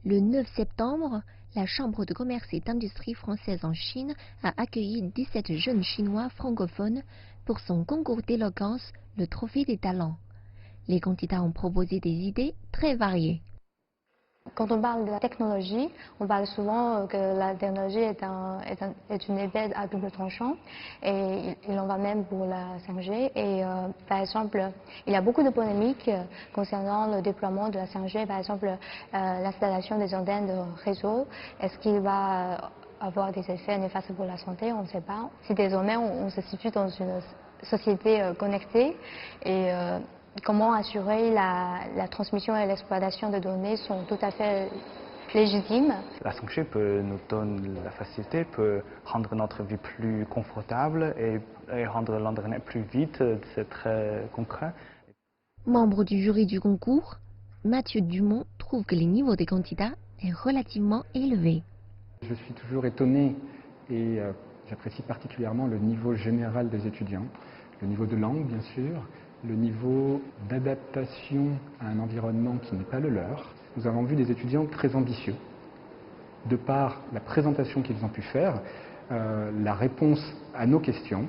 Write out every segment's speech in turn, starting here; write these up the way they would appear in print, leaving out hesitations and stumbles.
Le 9 septembre, la Chambre de commerce et d'industrie française en Chine a accueilli 17 jeunes Chinois francophones pour son concours d'éloquence, le Trophée des talents. Les candidats ont proposé des idées très variées. Quand on parle de la technologie, on parle souvent que la technologie est une épée à double tranchant et il en va même pour la 5G. Par exemple, il y a beaucoup de polémiques concernant le déploiement de la 5G, par exemple l'installation des antennes de réseau. Est-ce qu'il va avoir des effets néfastes pour la santé? On ne sait pas. Si désormais on se situe dans une société connectée comment assurer la transmission et l'exploitation de données sont tout à fait légitimes. La 5G peut nous donner la facilité, peut rendre notre vie plus confortable et rendre l'Internet plus vite, c'est très concret. Membre du jury du concours, Mathieu Dumont trouve que le niveau des candidats est relativement élevé. Je suis toujours étonné et j'apprécie particulièrement le niveau général des étudiants, le niveau de langue bien sûr, le niveau d'adaptation à un environnement qui n'est pas le leur. Nous avons vu des étudiants très ambitieux. De par la présentation qu'ils ont pu faire, la réponse à nos questions,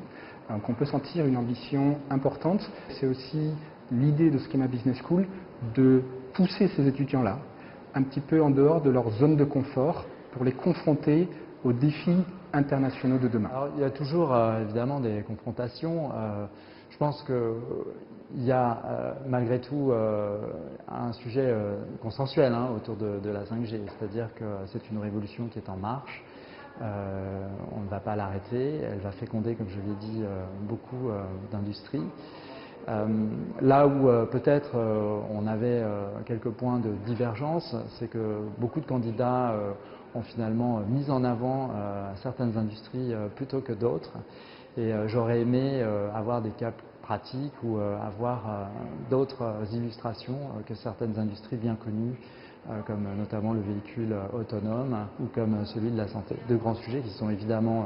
qu'on peut sentir une ambition importante. C'est aussi l'idée de Schema Business School de pousser ces étudiants-là un petit peu en dehors de leur zone de confort pour les confronter aux défis internationaux de demain. Alors, il y a toujours évidemment des confrontations. Je pense qu'il y a malgré tout un sujet consensuel autour de la 5G, c'est-à-dire que c'est une révolution qui est en marche. On ne va pas l'arrêter, elle va féconder, comme je l'ai dit, beaucoup d'industries. Là où peut-être on avait quelques points de divergence, c'est que beaucoup de candidats ont finalement mis en avant certaines industries plutôt que d'autres. Et j'aurais aimé avoir des cas pratiques ou avoir d'autres illustrations que certaines industries bien connues, comme notamment le véhicule autonome ou comme celui de la santé. De grands sujets qui sont évidemment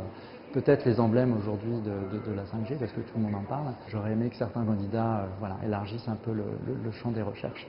peut-être les emblèmes aujourd'hui de la 5G, parce que tout le monde en parle. J'aurais aimé que certains candidats élargissent un peu le champ des recherches.